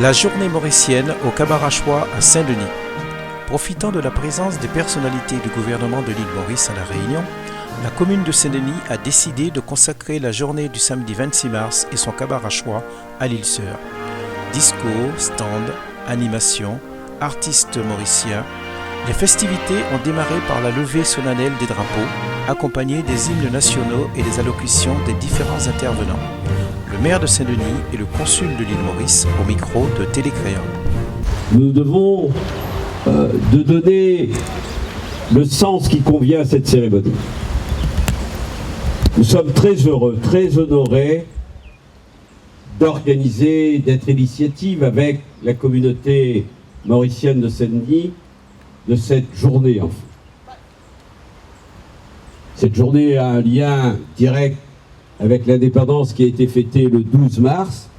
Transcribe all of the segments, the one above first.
La journée mauricienne au Cabarachois à Saint-Denis. Profitant de la présence des personnalités du gouvernement de l'île Maurice à La Réunion, la commune de Saint-Denis a décidé de consacrer la journée du samedi 26 mars et son Cabarachois à l'île Sœur. Disco, stand, animation, artistes mauriciens. Les festivités ont démarré par la levée solennelle des drapeaux, accompagnée des hymnes nationaux et des allocutions des différents intervenants. Le maire de Saint-Denis et le consul de l'île Maurice au micro de Télécréant. Nous devons de donner le sens qui convient à cette cérémonie. Nous sommes très heureux, très honorés d'organiser, d'être initiative avec la communauté mauricienne de Saint-Denis de cette journée. Enfin. Cette journée a un lien direct avec l'indépendance qui a été fêtée le 12 mars,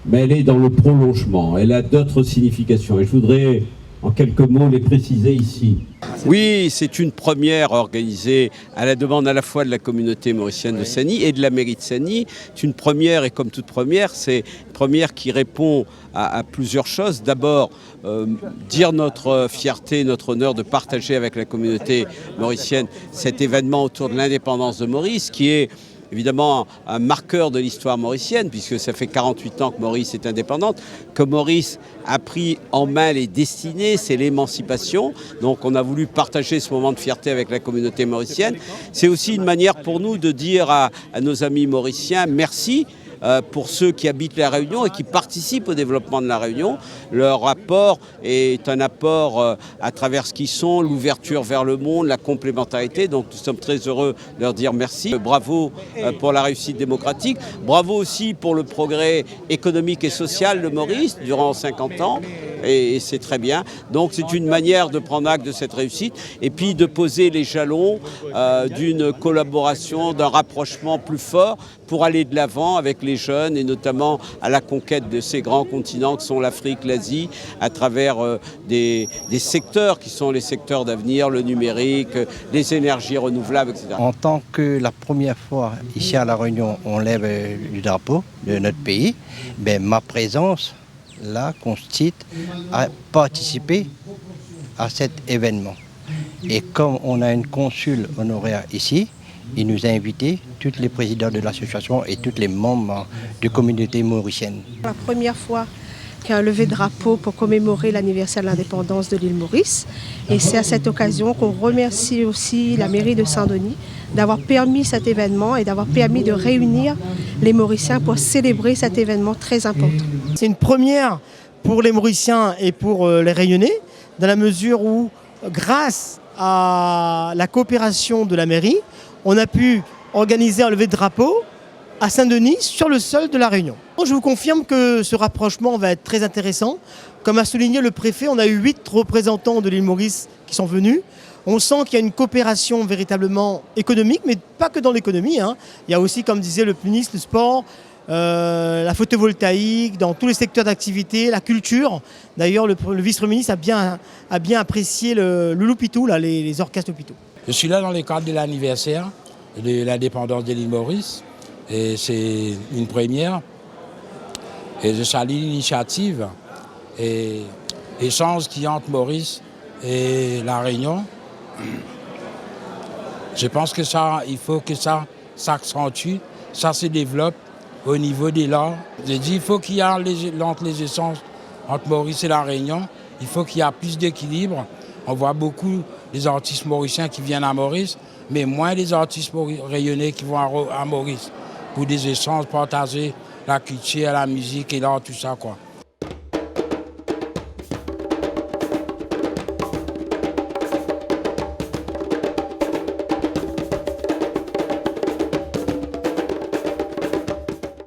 mais elle est dans le prolongement, elle a d'autres significations et je voudrais en quelques mots les préciser ici. Oui, c'est une première organisée à la demande à la fois de la communauté mauricienne de Saint-Denis et de la mairie de Saint-Denis. C'est une première et comme toute première, c'est une première qui répond à plusieurs choses. D'abord, dire notre fierté, notre honneur de partager avec la communauté mauricienne cet événement autour de l'indépendance de Maurice qui est évidemment un marqueur de l'histoire mauricienne, puisque ça fait 48 ans que Maurice est indépendante, que Maurice a pris en main les destinées, c'est l'émancipation. Donc on a voulu partager ce moment de fierté avec la communauté mauricienne. C'est aussi une manière pour nous de dire à nos amis mauriciens merci pour ceux qui habitent la Réunion et qui participent au développement de la Réunion. Leur apport est un apport à travers ce qu'ils sont, l'ouverture vers le monde, la complémentarité. Donc nous sommes très heureux de leur dire merci. Bravo pour la réussite démocratique. Bravo aussi pour le progrès économique et social de Maurice durant 50 ans. Et c'est très bien. Donc c'est une manière de prendre acte de cette réussite et puis de poser les jalons d'une collaboration, d'un rapprochement plus fort pour aller de l'avant avec les jeunes et notamment à la conquête de ces grands continents que sont l'Afrique, l'Asie, à travers des secteurs qui sont les secteurs d'avenir, le numérique, les énergies renouvelables, etc. En tant que la première fois ici à La Réunion, on lève le drapeau de notre pays, ma présence là consiste à participer à cet événement. Et comme on a une consul honoraire ici, il nous a invités, tous les présidents de l'association et tous les membres de la communauté mauricienne. La première fois qu'il y a un lever de drapeau pour commémorer l'anniversaire de l'indépendance de l'île Maurice. Et c'est à cette occasion qu'on remercie aussi la mairie de Saint-Denis d'avoir permis cet événement et d'avoir permis de réunir les Mauriciens pour célébrer cet événement très important. C'est une première pour les Mauriciens et pour les Réunionnais, dans la mesure où, grâce à la coopération de la mairie, on a pu organiser un lever de drapeau à Saint-Denis sur le sol de La Réunion. Je vous confirme que ce rapprochement va être très intéressant. Comme a souligné le préfet, on a eu 8 représentants de l'île Maurice qui sont venus. On sent qu'il y a une coopération véritablement économique, mais pas que dans l'économie. Il y a aussi, comme disait le ministre, le sport, la photovoltaïque, dans tous les secteurs d'activité, la culture. D'ailleurs, le vice-ministre a bien apprécié le Loupitou, les orchestres Loupitou. Je suis là dans le cadre de l'anniversaire de l'indépendance de l'île Maurice. Et c'est une première. Et je salue l'initiative et l'échange qui entre Maurice et La Réunion. Je pense que il faut que ça s'accentue, ça se développe au niveau des langues. J'ai dit il faut qu'il y ait entre les échanges entre Maurice et La Réunion, il faut qu'il y ait plus d'équilibre. On voit beaucoup des artistes mauriciens qui viennent à Maurice, mais moins des artistes réunionnais qui vont à Maurice pour des échanges, partager la culture, la musique et l'art, tout ça, quoi.